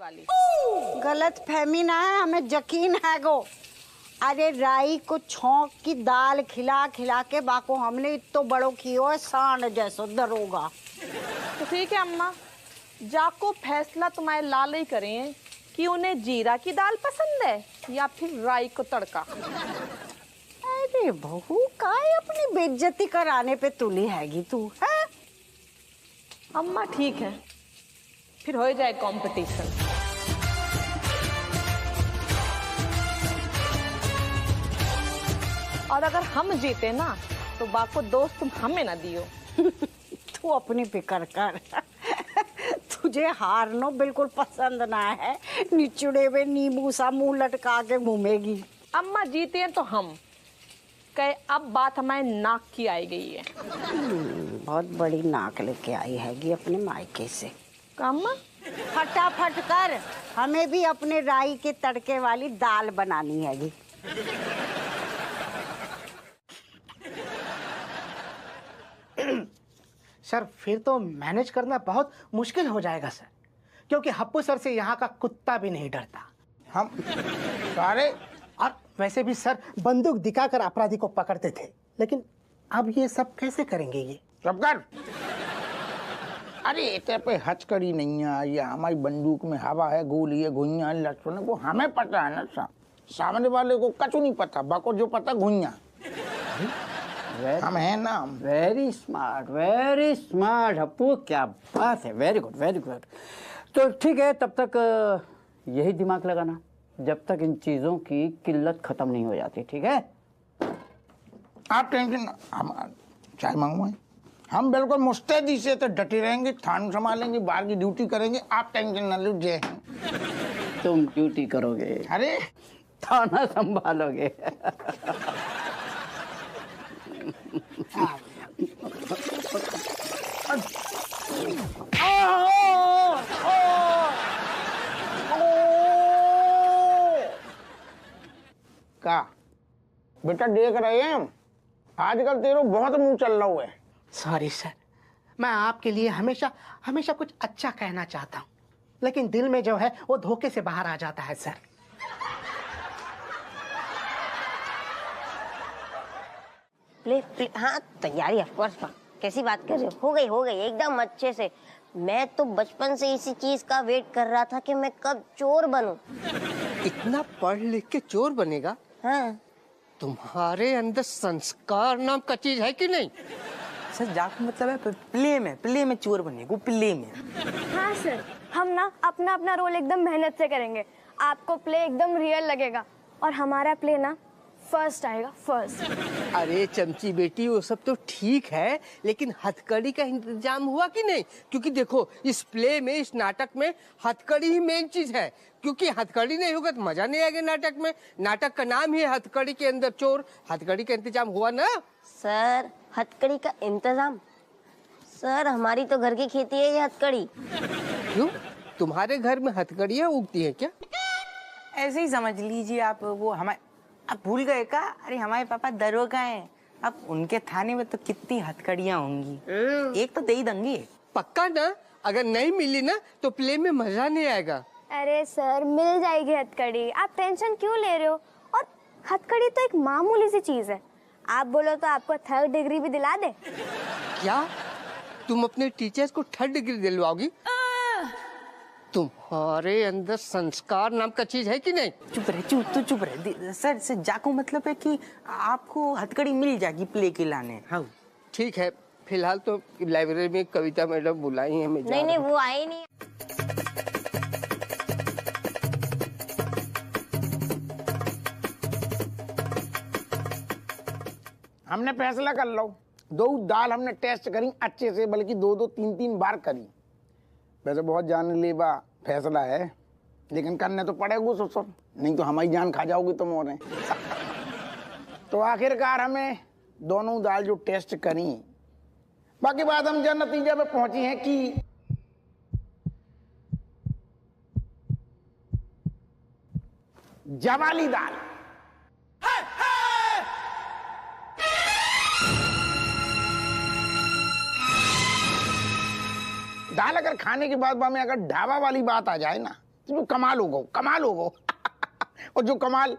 वाली। गलत फहमी ना है, हमें यकीन है गो। अरे राई को छौंक की दाल खिला खिला के बाको हमने इतो बड़ो कियो है सांड जैसो दरोगा। तो ठीक है अम्मा, जाको फैसला तुम्हारे लाल ही करें कि उन्हें जीरा की दाल पसंद है या फिर राई को तड़का। अरे बहू काय अपनी बेइज्जती कराने पे तुली हैगी तू है? अम्मा ठीक है, फिर हो जाए कंपटीशन। और अगर हम जीते ना तो बाको दोस्त तुम हमें ना दियो। तू अपनी फिक्र कर। तुझे हारनो बिल्कुल पसंद ना है, निचुड़े हुए नींबू सा मुंह लटका के घूमेगी। अम्मा जीते हैं तो हम कहे, अब बात हमारे नाक की आई गई है। बहुत बड़ी नाक लेके आई हैगी अपने मायके से। अम्मा फटाफट कर, हमें भी अपने राई के तड़के वाली दाल बनानी हैगी। सर फिर तो मैनेज करना बहुत मुश्किल हो जाएगा सर, क्योंकि हप्पू सर से यहाँ का कुत्ता भी नहीं डरता। हम सारे और वैसे भी सर बंदूक दिखाकर अपराधी को पकड़ते थे, लेकिन अब ये सब कैसे करेंगे ये? सब कर। अरे इतने पे हथकड़ी नहीं है, ये हमारी बंदूक में हवा है, गोली है, घुइयां है, लक्षण है, वो हमें पता है ना। सामने वाले को कछु नहीं पता, बाको जो पता घुइयां। हम हैं ना। वेरी स्मार्ट हप्पू, क्या बात है, वेरी गुड वेरी गुड। तो ठीक है, तब तक यही दिमाग लगाना जब तक इन चीजों की किल्लत खत्म नहीं हो जाती, ठीक है? आप टेंशन, हम चाय मंगवाएं, हम बिल्कुल मुस्तैदी से तो डटे रहेंगे, थान संभालेंगे, बाहर की ड्यूटी करेंगे, आप टेंशन न लो। जय हिंद। तुम ड्यूटी करोगे, अरे थाना संभालोगे। का बेटा देख रहे हैं हम, आजकल तेरे बहुत मुंह चल रहा है। सॉरी सर, मैं आपके लिए हमेशा हमेशा कुछ अच्छा कहना चाहता हूँ, लेकिन दिल में जो है वो धोखे से बाहर आ जाता है सर। प्ले हाँ तैयारी ऑफ कोर्स। कैसी बात कर रहे हो गई एकदम अच्छे से। मैं तो बचपन से इसी चीज का वेट कर रहा था कि मैं कब चोर बनूं। इतना पढ़ लिख के चोर बनेगा? हाँ। तुम्हारे अंदर संस्कार नाम का चीज है कि नहीं? सर जाको मतलब है प्ले में चोर बनेगा, प्ले में। हाँ सर, हम ना अपना अपना रोल एकदम मेहनत से करेंगे, आपको प्ले एकदम रियल लगेगा और हमारा प्ले ना फर्स्ट आएगा, फर्स्ट। अरे चमची बेटी, वो सब तो ठीक है, लेकिन हथकड़ी का इंतजाम हुआ कि नहीं? क्योंकि देखो इस प्ले में, इस नाटक में हथकड़ी ही मेन चीज है, क्योंकि हथकड़ी नहीं होगा तो मजा नहीं आएगा नाटक में। नाटक का नाम ही है हथकड़ी के अंदर चोर। हथकड़ी का इंतजाम हुआ ना? सर हथकड़ी का इंतजाम? सर हमारी तो घर की खेती है ये हथकड़ी। क्यों, तुम्हारे घर में हथकड़ियाँ उगती है क्या? ऐसे ही समझ लीजिए आप। वो हमारे, आप भूल गए क्या? अरे हमारे पापा दरोगा हैं, अब उनके थाने में तो कितनी हथकड़ियाँ होंगी, एक तो दे ही देंगे। पक्का ना? अगर नहीं मिली ना तो प्ले में मजा नहीं आएगा। अरे सर मिल जाएगी हथकड़ी, आप टेंशन क्यों ले रहे हो? और हथकड़ी तो एक मामूली सी चीज है, आप बोलो तो आपको 3rd डिग्री भी दिला दे। क्या तुम अपने टीचर्स को 3rd डिग्री दिलवाओगी? तुम्हारे अंदर संस्कार नाम का चीज है कि नहीं? चुप रहे सर। से जाको मतलब है कि आपको हथकड़ी मिल जाएगी प्ले के लाने। हाँ ठीक है, फिलहाल तो लाइब्रेरी में कविता मैडम बुलाई है, मैं नहीं वो आए नहीं। हमने फैसला कर लो, दो दाल हमने टेस्ट करी अच्छे से, बल्कि 2-2 3-3 बार करी। वैसे बहुत जानलेवा फैसला है, लेकिन करने तो पड़ेगा सब, नहीं तो हमारी जान खा जाओगी तुम और। तो आखिरकार हमें दोनों दाल जो टेस्ट करी, बाकी बात हम जो नतीजे पे पहुंची है कि जवाली दाल। दाल अगर खाने के बाद में अगर ढाबा वाली बात आ जाए ना, जो कमाल होगा और जो कमाल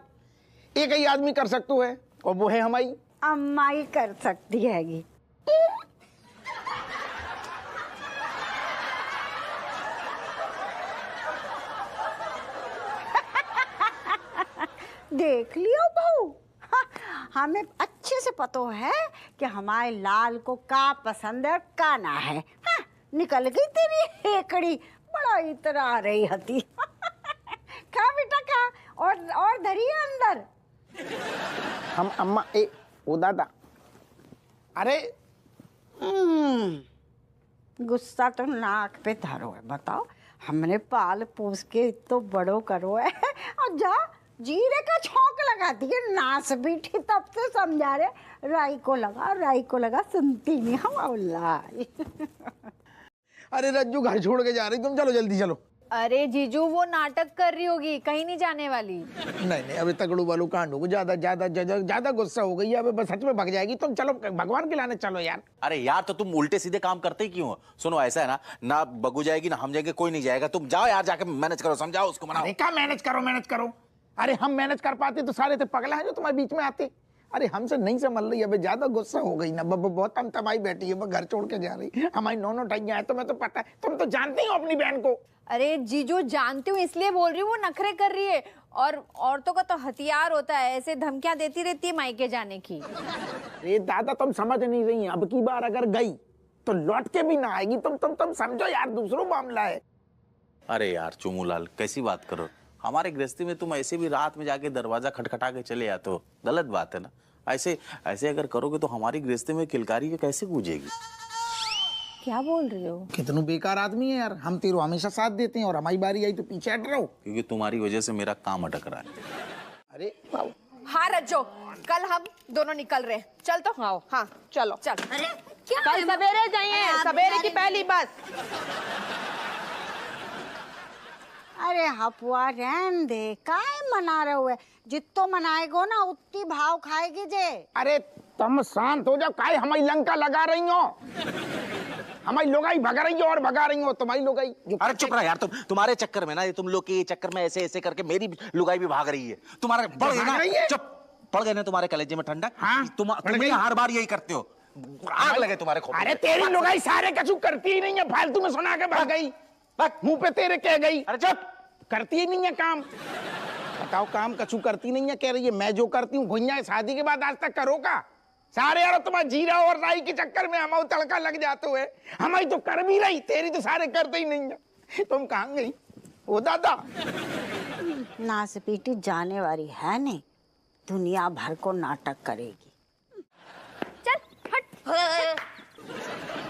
एक ही आदमी कर सकते है और वो है हमारी अम्मा ही कर सकती हैगी। देख लियो बहू, हमें अच्छे से पता है कि हमारे लाल को का पसंद है का ना है। निकल गई तेरी हेकड़ी, बड़ा इतना आ रही हती। खा बेटा खा, और धरिए अंदर। हम अम्मा ओ दादा, अरे गुस्सा तो नाक पे धरो है। बताओ, हमने पाल पोस के तो बड़ो करो है और जा जीरे का छौंक लगा दिए नास बीठी। तब से समझा रहे राई को लगा, सुनती नहीं हम औलाद। अरे रज्जू घर छोड़ के जा रही, तुम चलो जल्दी चलो। अरे जीजू वो नाटक कर रही होगी, कहीं नहीं जाने वाली। नहीं अबे तगड़ू वालू कांड हो, ज्यादा गुस्सा हो गई है। अबे बस सच में भग जाएगी। तुम चलो भगवान के लाने चलो यार। अरे यार तो तुम उल्टे सीधे काम करते ही क्यों हो? सुनो ऐसा है ना बगू जाएगी ना हम जाएंगे, कोई नहीं जाएगा। तुम जाओ यार, जाके मैनेज करो, समझाओ उसको, मनाओ। क्या मैनेज करो? अरे हम मैनेज कर पाते तो सारे थे पगला है जो तुम्हारे बीच में आते। अरे हमसे नहीं संभल रही, अबे ज्यादा गुस्सा हो गई ना। बहुत हम तबाही बैठी है, घर छोड़ के जा रही। हमारी नौनो टैया है, तुम्हें तो पता है, तुम तो जानती हो अपनी बहन को। अरे जीजू जानती हूँ इसलिए बोल रही हूँ, वो नखरे कर रही है। और औरतों का तो हथियार होता है, ऐसे धमकियां देती रहती है मायके जाने की। अरे दादा तुम समझ नहीं रही, अब की बार अगर गई तो लौट के भी ना आएगी। तुम समझो यार, दूसरों मामला है। अरे यार चुमूलाल कैसी बात करो, हमारे गृहस्थी में तुम ऐसे भी रात में जाके दरवाजा खटखटा के चले आते हो, गलत बात है ना। ऐसे अगर करोगे तो हमारी गृहस्थी में किलकारी कैसे गूंजेगी? क्या बोल रहे हो? कितनू बेकार आदमी है यार। हम तेरो हमेशा साथ देते हैं और हमारी बारी आई तो पीछे हट रहो। क्योंकि तुम्हारी वजह से मेरा काम अटक रहा है। अरे हाँ रज्जो, कल हम दोनों निकल रहे हैं। चल तो हाँ चलो। चल। अरे क्या कल सवेरे जाइए, सवेरे की पहली बस। अरे हपुआ रहन दे, काहे मना रहे हुए? जितो मनाएगो ना उतनी भाव खाएगी जे। अरे तुम शांत हो जाओ, काहे हमारी लंका लगा रही हो? हमारी लोगाई भगा रही हो और भगा रही हो तुम्हारी लोगाई। अरे चुप रहा यार, तुम्हारे चक्कर में ना, तुम लोग के चक्कर में ऐसे करके मेरी लुगाई भी भाग रही है। तुम्हारे पड़ गए ना तुम्हारे कलेजे में ठंडक। हाँ, तुम हर बार यही करते हो, आग लगे तुम्हारे खोपड़ी। अरे तेरी लोगाई सारे कछु करती ही नहीं है, फालतू में सुना के भाग गई, मुंह पे तेरे कह गई। अरे चुप, करती ही नहीं है काम। बताओ, काम कछु करती नहीं है, कह रही है मैं जो करती हूँ भुइया शादी के बाद आज तक करो का? सारे यार तुम्हारा जीरा और राई के चक्कर में हमारा तड़का लग जाते हुए। हमारी तो कर भी रही, तेरी तो सारे करते ही नहीं है। तुम कहाँ गई ओ दादा? नास पीटी जाने वाली है नहीं, दुनिया भर को नाटक करेगी। चल हट।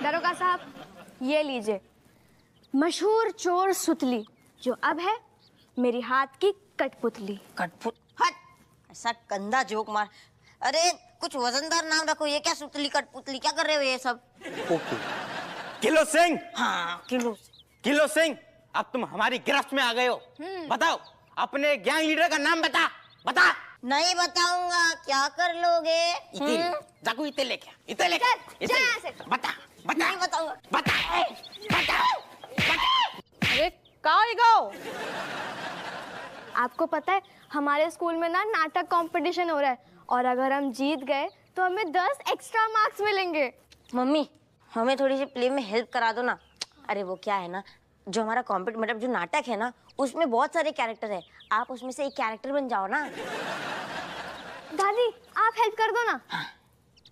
दरोगा साहब, ये लीजिए मशहूर चोर सुतली, जो अब है मेरी हाथ की कठपुतली। कठपुत हट, ऐसा गंदा जोक मार। अरे कुछ वजनदार नाम रखो, ये क्या सुतली कठपुतली, क्या कर रहे हो ये सब? ओके। किलो सिंह। हाँ किलो सिंह, अब तुम हमारी गिरफ्त में आ गए हो। बताओ अपने गैंग लीडर का नाम बता। नहीं बताऊंगा, क्या कर लोगे? जाकू इते लेके बता। नहीं बताऊंगा। अरे कहाँ गो? आपको पता है हमारे स्कूल में ना नाटक कंपटीशन हो रहा है, और अगर हम जीत गए तो हमें 10 एक्स्ट्रा मार्क्स मिलेंगे। मम्मी हमें थोड़ी सी प्ले में हेल्प करा दो ना। अरे वो क्या है ना, जो हमारा मतलब जो नाटक है ना, उसमें बहुत सारे कैरेक्टर है, आप उसमें से एक कैरेक्टर बन जाओ ना। दादी आप हेल्प कर दो ना।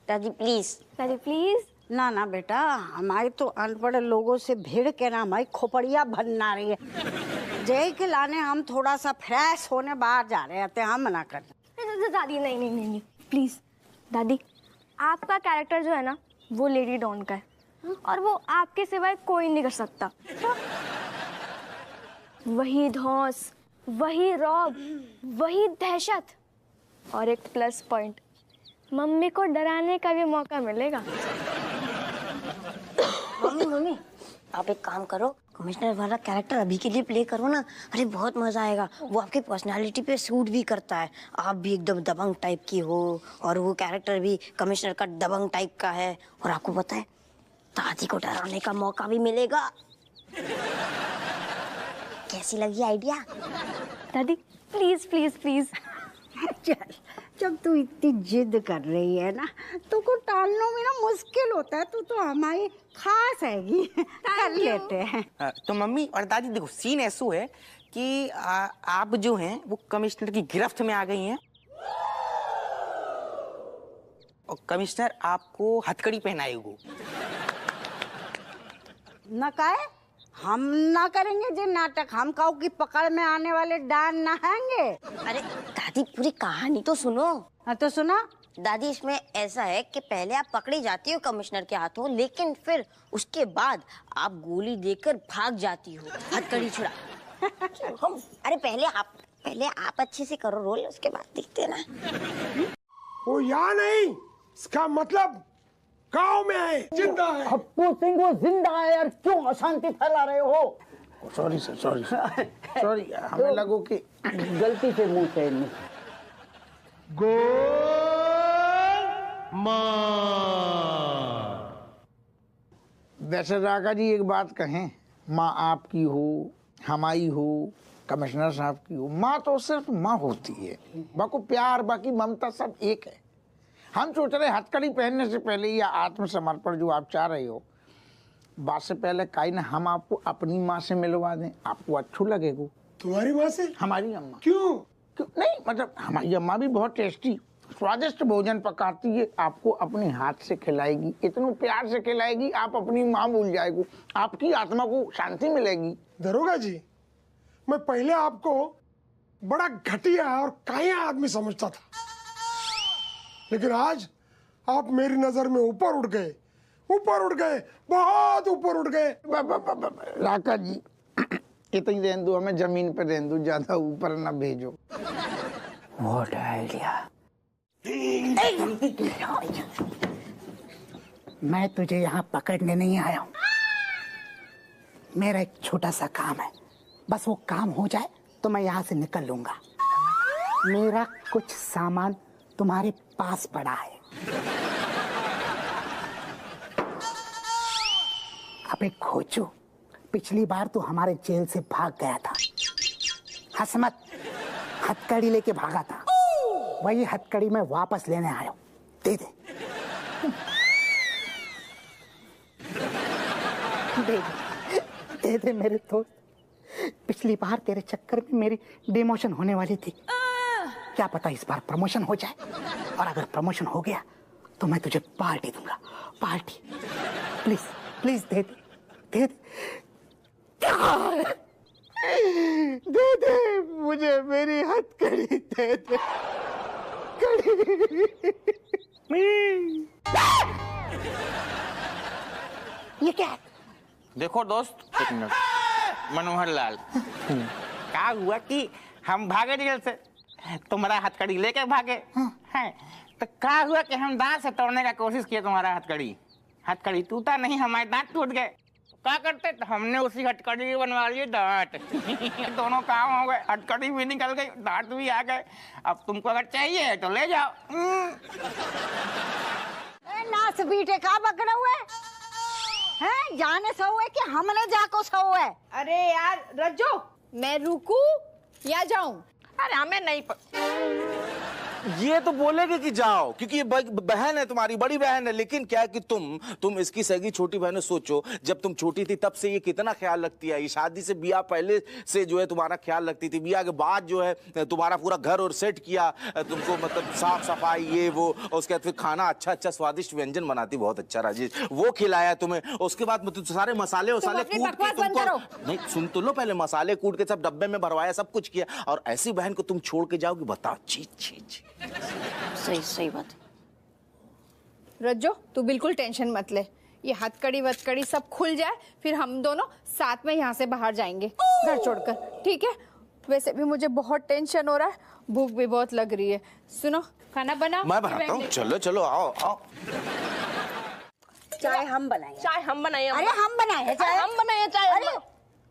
दादी प्लीज। दादी प्लीज। ना बेटा, हमारी तो अनपढ़ लोगों से भिड़ के ना हमारी खोपड़िया बनना रही है। जय के लाने हम थोड़ा सा फ्रेश होने बाहर जा रहे थे, हम मना कर। दादी नहीं प्लीज। दादी आपका कैरेक्टर जो है ना, वो लेडी डॉन का है, और वो आपके सिवाय कोई नहीं कर सकता। वही धौंस, वही रौब, वही दहशत, और एक प्लस पॉइंट, मम्मी को डराने का भी मौका मिलेगा। मम्मी आप एक काम करो, कमिश्नर वाला कैरेक्टर अभी के लिए प्ले करो ना। अरे बहुत मजा आएगा, वो आपके पर्सनालिटी पे सूट भी करता है। आप भी एकदम दबंग टाइप की हो, और वो कैरेक्टर भी कमिश्नर का दबंग टाइप का है, और आपको पता है दादी को डराने का मौका भी मिलेगा। कैसी लगी आइडिया? दादी प्लीज प्लीज प्लीज। चल, जब तू इतनी जिद कर रही है ना तो को टालना भी ना मुश्किल होता है। तू तो हमारी खास हैगी, कर लेते हैं। तो मम्मी और दादी देखो, सीन ऐसा है कि आप जो हैं वो कमिश्नर की गिरफ्त में आ गई हैं और कमिश्नर आपको हथकड़ी पहनाएगो। न काहे हम ना करेंगे जे नाटक। हम काऊ की पकड़ में आने वाले डान नहाएंगे। अरे दादी पूरी कहानी तो सुनो। हाँ तो सुना। दादी इसमें ऐसा है कि पहले आप पकड़ी जाती हो कमिश्नर के हाथों, लेकिन फिर उसके बाद आप गोली देकर भाग जाती हो हथकड़ी छुड़ा। अरे पहले आप अच्छे से करो रोल, उसके बाद दिखते ना। वो यहाँ नहीं, इसका मतलब गांव में है, जिंदा है। हप्पू सिंह वो जिंदा है यार, क्यों अशांति फैला रहे हो? सॉरी सर, सॉरी हमें लगो कि गलती से मुंह से वैसे राका जी एक बात कहें, माँ आपकी हो, हमारी हो, कमिश्नर साहब की हो, माँ तो सिर्फ माँ होती है। बाकी प्यार, बाकी ममता सब एक है। हम सोच रहे हथकड़ी पहनने से पहले या आत्मसमर्पण जो आप चाह रहे हो, बात से पहले काई ना हम आपको अपनी माँ से मिलवा दें, आपको अच्छा लगेगा। तुम्हारी माँ से? हमारी अम्मा। क्यों? नहीं मतलब हमारी अम्मा भी बहुत टेस्टी स्वादिष्ट भोजन पकाती है, आपको अपने हाथ से खिलाएगी, इतना प्यार से खिलाएगी, आप अपनी माँ भूल जाएगी, आपकी आत्मा को शांति मिलेगी। दरोगा जी, मैं पहले आपको बड़ा घटिया और काया आदमी समझता था, लेकिन आज आप मेरी नजर में ऊपर उठ गए, बहुत ऊपर उठ गए। राका जी इतनी रहने दो, हमें जमीन पर रहने दो, ज्यादा ऊपर ना भेजो। What idea? मैं तुझे यहाँ पकड़ने नहीं आया हूँ। मेरा एक छोटा सा काम है, बस वो काम हो जाए तो मैं यहाँ से निकल लूंगा। मेरा कुछ सामान तुम्हारे पास पड़ा है। अबे खोचू, पिछली बार तो हमारे जेल से भाग गया था। हंस मत, हथकड़ी लेके भागा था, वही हथकड़ी में वापस लेने आया हूं। दे दे। दे दे मेरे दोस्त, पिछली बार तेरे चक्कर में मेरी डिमोशन होने वाली थी, क्या पता इस बार प्रमोशन हो जाए, और अगर प्रमोशन हो गया तो मैं तुझे पार्टी दूंगा, पार्टी। प्लीज प्लीज दे दे, दे दे, दे दे मुझे मेरी हथकड़ी, दे दे ये क्या है? देखो दोस्त, एक मिनट, मनोहर लाल, क्या हुआ कि हम भागे जेल से, तुम्हारा हथकड़ी लेके भागे हैं, तो क्या हुआ कि हम दांत से तोड़ने का कोशिश किया तुम्हारा हथकड़ी टूटा नहीं, हमारे दांत टूट गए। क्या करते, तो हमने उसी हथकड़ी की बनवा ली दांत। दोनों काम हो गए, हथकड़ी भी निकल गई, दांत भी आ गए। अब तुमको अगर चाहिए तो ले जाओ। नाच बीटे का पकड़े हुए हैं, जाने सो है कि हमने जाको सो है। अरे यार रज्जो, मैं रुकू या जाऊं? अरे हमें नहीं ये तो बोलेगे कि जाओ, क्योंकि ये बहन है, तुम्हारी बड़ी बहन है। लेकिन क्या है कि तुम इसकी सगी छोटी बहन है। सोचो, जब तुम छोटी थी तब से ये कितना ख्याल रखती है। ये शादी से बिया पहले से जो है तुम्हारा ख्याल रखती थी, बिया के बाद जो है तुम्हारा पूरा घर और सेट किया, तुमको मतलब साफ सफाई ये वो, और उसके बाद फिर खाना अच्छा स्वादिष्ट व्यंजन बनाती, बहुत अच्छा राजेश, वो खिलाया तुम्हें। उसके बाद मतलब सारे मसाले वसाले कूट के तुमको, नहीं सुन तो लो पहले, मसाले कूट के सब डब्बे में भरवाया, सब कुछ किया, और ऐसी बहन को तुम छोड़ के जाओगी, बताओ। छी छी छी। सही बात। रज्जो तू बिल्कुल टेंशन मत ले, ये हथकड़ी वथकड़ी सब खुल जाए फिर हम दोनों साथ में यहाँ से बाहर जाएंगे घर छोड़कर, ठीक है? वैसे भी मुझे बहुत टेंशन हो रहा है, भूख भी बहुत लग रही है। सुनो, खाना बनाओ। मैं बनाता हूँ, चलो चलो आओ आओ। चाय हम बनाए, चाय हम बनाए। अरे हम बनाए चाय, हम बनाए चाय। अरे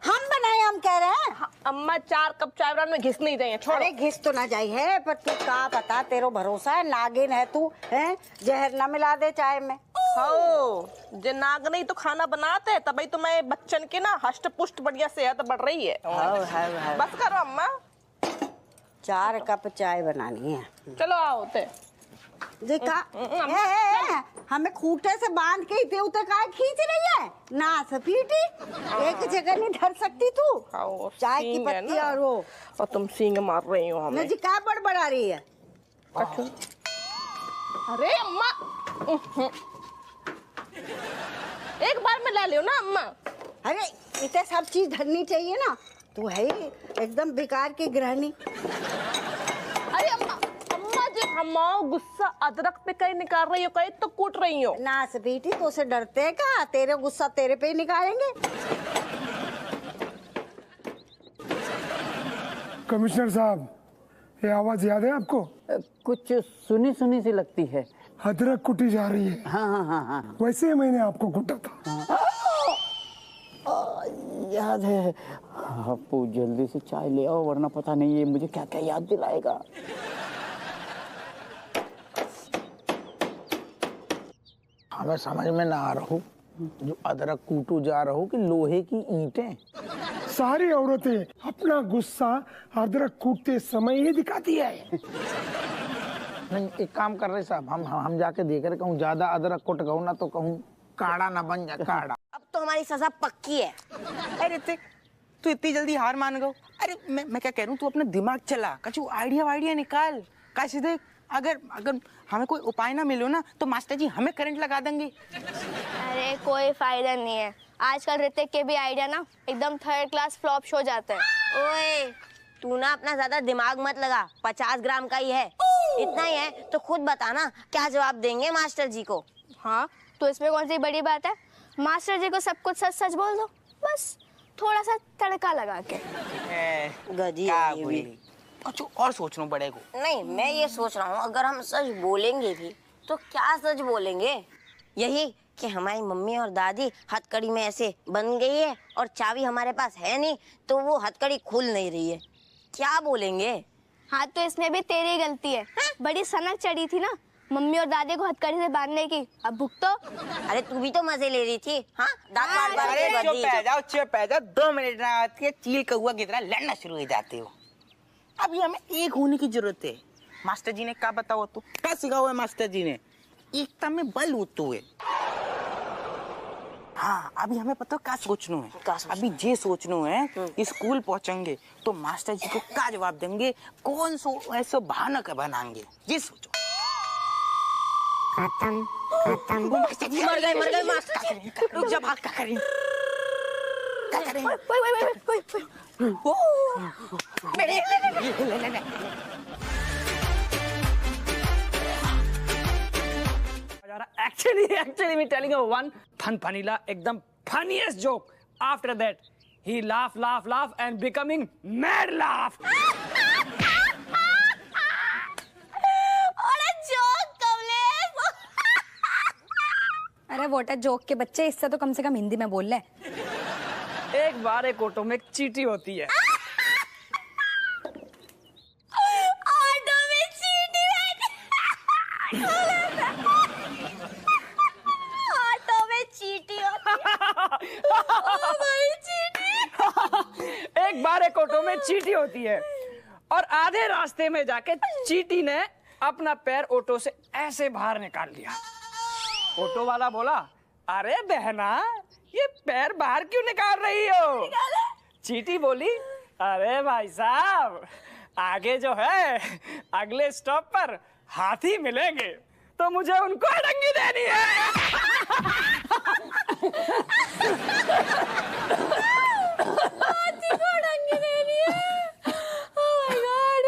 हम बनाए, हम कह रहे हैं। अम्मा 4 कप चाय बनाने में घिस नहीं रही है, छोड़ो। अरे घिस तो ना जाई है, पर तू का पता, तेरो भरोसा है, नागिन है तू, हैं? जहर ना मिला दे चाय में। हो जे नाग नहीं तो खाना बनाते तभी तो मैं बच्चन के ना हष्ट पुष्ट बढ़िया सेहत बढ़ रही है। बस करो अम्मा, 4 कप चाय बनानी है। चलो आओ ते देखा हमें खूंटे से बांध के इतने उते काय खींच रही है ना सपीटी, एक जगह नहीं धर सकती तू। चाय की पत्ती और तुम सींग मार रही हो हमें। जी क्या बड़बड़ा रही है। अरे अम्मा एक बार में ला लियो ना अम्मा। अरे इतने सब चीज धरनी चाहिए ना, तू है ही एकदम बेकार की गृहिणी। अरे अम्मा जी अम्मा गुस्सा अदरक पे कहीं निकाल रही हो, कहीं तो कूट रही हो ना बेटी, तो उसे डरते है का? तेरे गुस्सा तेरे पे ही निकालेंगे। कमिश्नर साहब, ये आवाज याद है आपको? कुछ सुनी सुनी सी लगती है। अदरक कुटी जा रही है। हाँ। वैसे ही मैंने आपको कूटा था। याद है। आपू जल्दी से चाय ले आओ, वरना पता नहीं ये मुझे क्या क्या याद दिलाएगा। हमें समझ में ना आ रहा हो जो अदरक कूटू जा रहा हो कि लोहे की ईंटें। सारी औरतें अपना गुस्सा अदरक कूटते समय ही दिखाती है। नहीं, एक काम कर रहे साहब, हम जाके देख रहे, कहूँ ज्यादा अदरक कुट गऊ ना तो कहूँ काढ़ा ना बन जाए काढ़ा। अब तो हमारी सजा पक्की है। अरे ऋतिक, तू इतनी जल्दी हार मान गयो? अरे मैं क्या कह रहा हूँ, तू अपना दिमाग चला, कछु आइडिया निकाल। कैसे देख, अगर हमें कोई उपाय ना मिलो ना तो मास्टर जी हमें करंट लगा देंगे। अरे कोई फायदा नहीं है, आजकल ऋतिक के भी आइडिया ना एकदम 3rd क्लास फ्लॉप शो जाते हैं। ओए तू ना अपना ज्यादा दिमाग मत लगा, 50 ग्राम का ही है। इतना ही है तो खुद बताना क्या जवाब देंगे मास्टर जी को। हाँ तो इसमें कौन सी बड़ी बात है, मास्टर जी को सब कुछ सच सच बोल दो, बस थोड़ा सा तड़का लगा के। गधी क्या बोली, कुछ और सोचना पड़ेगा। नहीं, मैं ये सोच रहा हूँ अगर हम सच बोलेंगे भी तो क्या सच बोलेंगे, यही कि हमारी मम्मी और दादी हथकड़ी में ऐसे बन गई है और चाबी हमारे पास है नहीं तो वो हथकड़ी खुल नहीं रही है, क्या बोलेंगे? हाँ तो इसमें भी तेरी गलती है। बड़ी सनक चढ़ी थी ना मम्मी और दादी को हथकड़ी से बांधने की, अब भुगतो। अरे तू भी तो मजे ले रही थी। हाँ दांत बार अरे चुप है जाओ 2 मिनट ना आती है, चील कौआ की तरह लड़ना शुरू हो जाते हो। अभी हमें एक होने की जरूरत है। मास्टर जी ने क्या बताओ, तू क्या सिखाओ है मास्टर जी ने? एकता में बल होते है। हाँ अभी हमें पता क्या सोचना है, अभी जे सोचना है कि स्कूल पहुंचेंगे तो मास्टर जी को क्या जवाब देंगे, कौन सो ऐसा बहाना का बनाएंगे, ये सोचो। मास्टर जी मर गए मास्टर। रुक जा, भाग क्या करें? Actually, me telling you one funila, ekdam funniest joke. After that, he laugh, and becoming mad laugh. अरे वोटा जोक के बच्चे, इससे तो कम से कम हिंदी में बोल ले। एक बार एक ऑटो में एक चींटी होती है। ऑटो में चींटी ऑटो में चींटी एक बार एक ऑटो में चींटी होती है और आधे रास्ते में जाके चींटी ने अपना पैर ऑटो से ऐसे बाहर निकाल लिया। ऑटो वाला बोला, अरे बहना ये पैर बाहर क्यों निकाल रही हो? चींटी बोली, अरे भाई साहब आगे जो है अगले स्टॉप पर हाथी मिलेंगे तो मुझे उनको अड़ंगी देनी है। हाथी को अड़ंगी देनी है। Oh my God।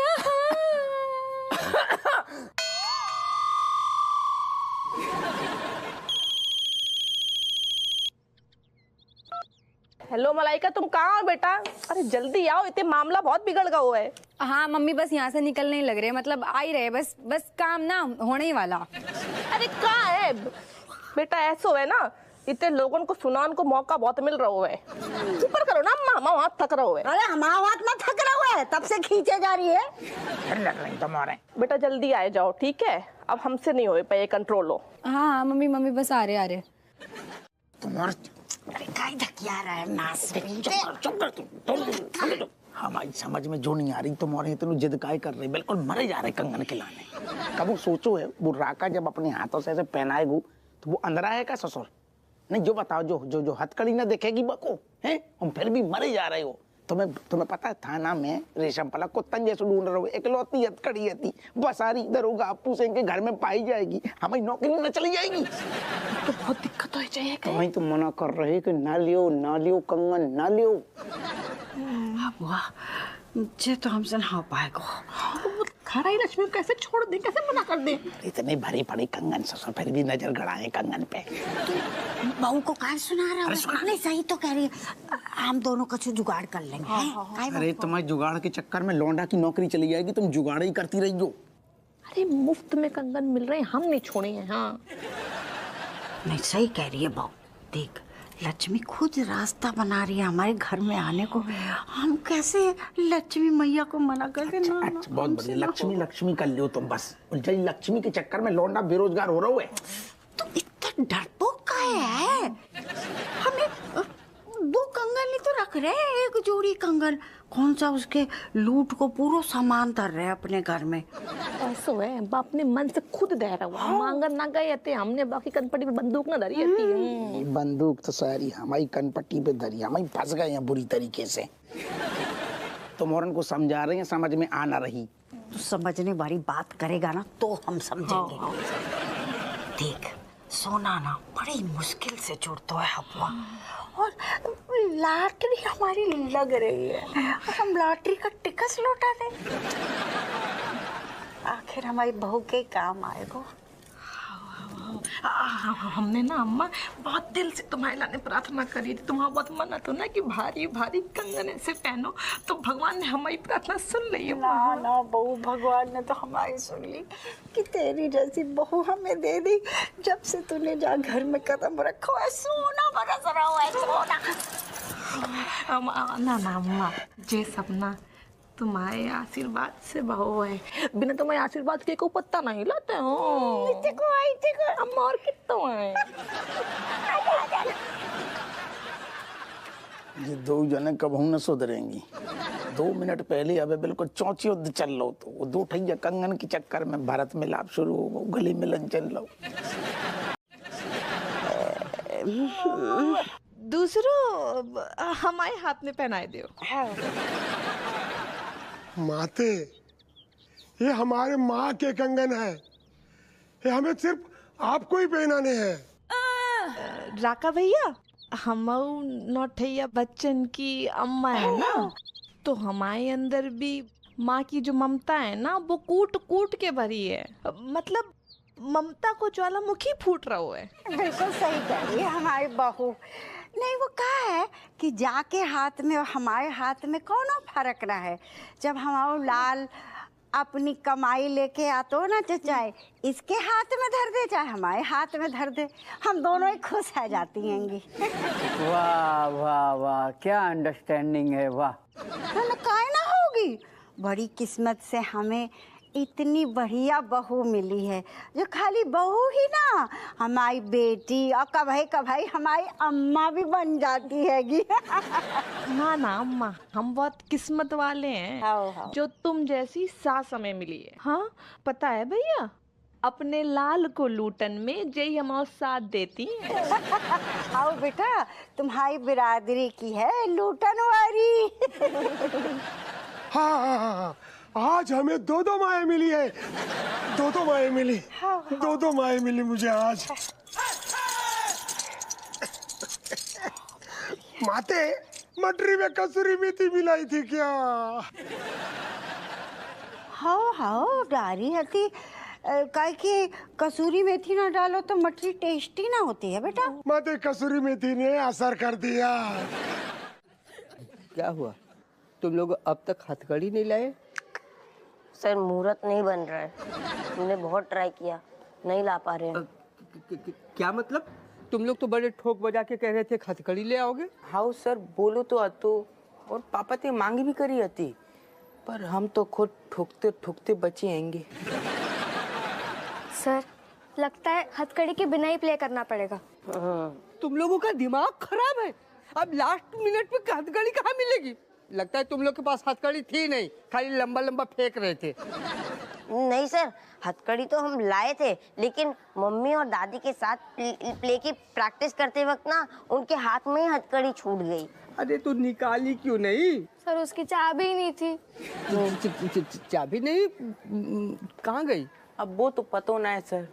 Hello Malaika, तुम कहाँ हो बेटा? अरे जल्दी आओ, इतने मामला बहुत बिगड़ गया हुआ है। हाँ मम्मी बस यहाँ से निकलने ही लग रहे, मतलब आ ही रहे, बस काम ना होने ही वाला। अरे कहाँ है बेटा? ऐसो है ना, इतने लोगों को सुनान को मौका बहुत मिल रहा है। ऊपर करो ना अम्मा, हम हाथ थक रहा है। अरे हमारा हाथ ना थक रहा है, तब से खींचे जा रही है। लग रही तुम्हारे। बेटा जल्दी आए जाओ, ठीक है? अब हमसे नहीं हो पाए कंट्रोल हो। हाँ मम्मी मम्मी बस आ रहे। तुम्हारे अरे काय धकिया रहा है नास पे। चुप कर तुम। हमारी समझ में जो नहीं आ रही तुम्हारे इतनी जिद काय कर रही, बिल्कुल मरे जा रहे कंगन खिलाने। कब सोचो है वो राका जब अपने हाथों से ऐसे पहनाएगू तो वो अंदर आएगा ससुर? नहीं जो बताओ, जो हथकड़ी ना देखेगी बको हैं, हम फिर भी मरे जा रहे हो। तुम्हें पता है थाना में रेशम पला कुत्तन जैसे ढूंढ रहे हो, इकलौती हथकड़ी थी बसारी दरोगा अपू सिंह के घर में पाई जाएगी, हमारी नौकरी न चली जाएगी तो बहुत दिक्कत हो जाएगी। तो वही तो मना कर रहे कि ना लियो कंगन ना लियो। वाह, मुझे तो हमसे ना हो पाएगा। खराई लक्ष्मी कैसे छोड़ दे, कैसे मना कर दे? इतनी भरी पड़ी कंगन ससुर फिर भी नजर गड़ाए कंगन पे। बहू को क्या सुना रहा है? नहीं सही तो कह रही है, हम दोनों कुछ जुगाड़ कर लेंगे। अरे तुम्हारे जुगाड़ के चक्कर में लौंडा की नौकरी चली जाएगी, तुम जुगाड़ ही करती रही हो। अरे मुफ्त में कंगन मिल रहे हैं, हम नहीं छोड़ेंगे। हाँ नहीं सही कह रही है बहू। देख लक्ष्मी खुद रास्ता बना रही है हमारे घर में आने को, हम कैसे लक्ष्मी मैया को मना कर दे? अच्छा, बहुत बढ़िया। लक्ष्मी कर लियो तुम बस। लक्ष्मी के चक्कर में लौंडा बेरोजगार हो रहा है। तो इतना डरपोक का है? हमें 2 कंगन ही तो रख रहे हैं, एक जोड़ी कंगन कौन सा उसके लूट को पूरा सामान धर रहे हैं अपने घर में। ऐसा है बाप ने मन से खुद दे रहा हुआ। मांगन ना गए थे हमने, बाकी कनपट्टी पे बंदूक ना धरी थी। बंदूक तो सारी हमारी कनपट्टी पे धरी, हमारी फंस गए हैं बुरी तरीके से। तो मोरन को समझा रहे हैं, समझ में आ ना रही। तो समझने वाली बात करेगा ना तो हम समझेंगे। देख सोना ना बड़ी मुश्किल से जुड़ता है हवा, और लॉटरी हमारी लग रही है, और हम लॉटरी का टिकट लौटा दें, आखिर हमारी बहू के काम आएगा। हमने ना अम्मा बहुत दिल से तुम्हारे लाने प्रार्थना करी थी, तुम्हारा बहुत मना तो ना कि भारी भारी कंगन ऐसे पहनो, तो भगवान ने हमारी प्रार्थना सुन ली है। ना बहू, भगवान ने तो हमारी सुन ली कि तेरी जैसी बहू हमें दे दी। जब से तूने जा घर में कदम रखा है सोना बरस रहा है सोना। ना ना अम्मा जे सपना तुम्हारे आशीर्वाद से बहू है, बिना तुम्हारे आशीर्वाद के को पत्ता नहीं लाते हो। अम्मा और कितना है? ये 2 जने कब न सुधरेंगी। 2 मिनट पहले अबे बिल्कुल चौची युद्ध चल लो, तो वो 2 ठैया कंगन के चक्कर में भारत में लाभ शुरू हो गो, गली मिलन चल लो। दूसरों हमारे हाथ में पहनाए दो। माते, ये हमारे माँ के कंगन है, ये हमें सिर्फ आपको ही पहनाने हैं। राका भैया, हम नौठैया बच्चन की अम्मा है ना, तो हमारे अंदर भी माँ की जो ममता है ना वो कूट कूट के भरी है। मतलब ममता को ज्वालामुखी फूट रहा है। बिल्कुल सही कह रही है हमारी बहू। नहीं वो कहा है कि जाके हाथ में और हमारे हाथ में कौनो फर्क ना है। जब हमारा लाल अपनी कमाई लेके आतो ना चाहे इसके हाथ में धर दे चाहे हमारे हाथ में धर दे, हम दोनों ही खुश है जाती हैंगी। वाह वाह वाह, क्या अंडरस्टैंडिंग है, वाह। काहे ना होगी, बड़ी किस्मत से हमें इतनी बढ़िया बहू मिली है, जो खाली बहू ही ना हमारी बेटी और कभी हमारी अम्मा भी बन जाती हैगी। ना ना अम्मा, हम बहुत किस्मत वाले हैं जो तुम जैसी सास हमें मिली है। हाँ पता है भैया, अपने लाल को लूटन में जय हमारा साथ देती है। आओ बेटा, तुम्हारी बिरादरी की है लूटन वाली। हाँ, आज हमें 2 माएँ मिली है, 2 माएँ मिली, 2 माएँ मिली मुझे आज। माते, मटरी में कसूरी मेथी मिलाई थी क्या? हाँ डारी हती, काहे कि कसूरी मेथी ना डालो तो मटरी टेस्टी ना होती है बेटा। माते कसूरी मेथी ने असर कर दिया। क्या हुआ, तुम लोग अब तक हथकड़ी नहीं लाए? सर मुहूर्त नहीं बन रहा है, हमने बहुत ट्राई किया, नहीं ला पा रहे हैं। क्या मतलब? तुम लोग तो बड़े ठोक बजा के कह रहे थे हथकड़ी ले आओगे। हाँ सर, बोलो तो अतो और पापा ते मांगी भी करी हती, पर हम तो खुद ठुकते ठुकते बचे आएंगे। सर लगता है हथकड़ी के बिना ही प्ले करना पड़ेगा। तुम लोगों का दिमाग खराब है। अब लास्ट मिनट पे हथकड़ी कहाँ मिलेगी? लगता है तुम लोग के पास हथकड़ी थी नहीं, खाली लंबा लंबा फेंक रहे थे। नहीं सर, हथकड़ी तो हम लाए थे, लेकिन मम्मी और दादी के साथ प्ले की प्रैक्टिस करते वक्त ना उनके हाथ में ही हथकड़ी छूट गई। अरे तू निकाली क्यों नहीं? सर उसकी चाबी ही नहीं थी। चाबी नहीं? कहाँ गई? अब वो तो पता ना है सर।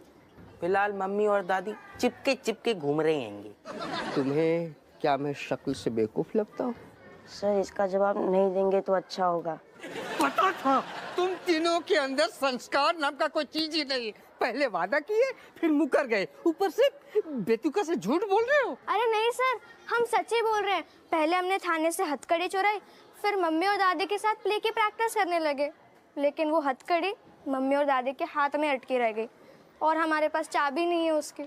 फिलहाल मम्मी और दादी चिपके चिपके घूम रहे हैंगे। तुम्हें क्या मैं शक्ल से बेवकूफ लगता हूँ? सर इसका जवाब नहीं देंगे तो अच्छा होगा। पता था तुम तीनों के अंदर संस्कार नाम का कोई चीज ही नहीं। पहले वादा किए फिर मुकर गए, ऊपर से बेतुका से झूठ बोल रहे हो। अरे नहीं सर, हम सच ही बोल रहे हैं। पहले हमने थाने से हथकड़ी चुराई, फिर मम्मी और दादी के साथ प्ले की प्रैक्टिस करने लगे, लेकिन वो हथकड़ी मम्मी और दादी के हाथ में अटकी रह गई और हमारे पास चाबी नहीं है उसकी।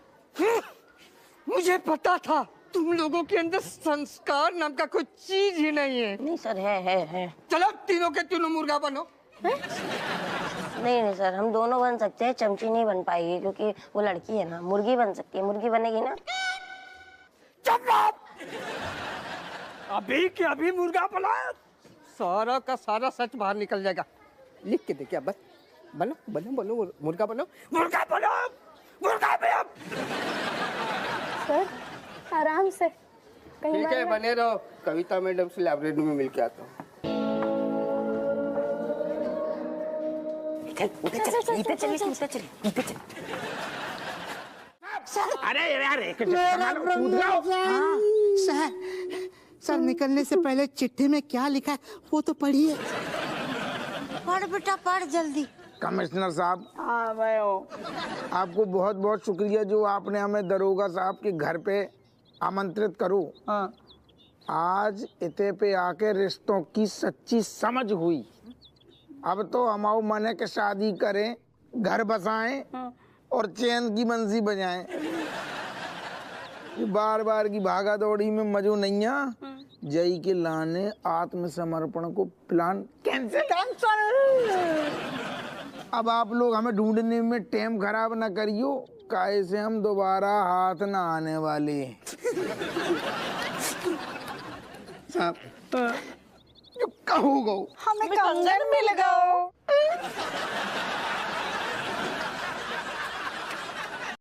मुझे पता था तुम लोगों के अंदर संस्कार नाम का कोई चीज ही नहीं है। नहीं सर, है। चलो तीनों के तीनों मुर्गा बनो। नहीं सर, हम दोनों बन सकते हैं, चमची नहीं बन पाएगी क्योंकि वो लड़की है ना। मुर्गी बन सकती है, मुर्गी बनेगी ना। अभी के अभी मुर्गा बनाया, सारा का सारा सच बाहर निकल जाएगा। लिख के देखिए, बस बनो बनो बनो मुर्गा बनो, मुर्गा बनो, मुर्गा बनो। सर आराम से। ठीक है, बने रहो। कविता मैडम से लाइब्रेरी में मिल के आता हूँ। अरे यार सर निकलने से पहले चिट्ठी में क्या लिखा है वो तो पढ़िए। पढ़ बेटा पढ़ जल्दी। कमिश्नर साहब, आपको बहुत बहुत शुक्रिया जो आपने हमें दरोगा साहब के घर पे आमंत्रित करो। आज इते पे आके रिश्तों की सच्ची समझ हुई। अब तो हमारे मन है कि शादी करें, घर बसाएं और चैन की बंसी बजाएं। बार बार की भागा दौड़ी में मजो नहीं आ। जय के लाने आत्मसमर्पण को प्लान कैंसिल। अब आप लोग हमें ढूंढने में टाइम खराब ना करियो, काहे से हम दोबारा हाथ ना आने वाले। साहब हमें कंगन मिल गया।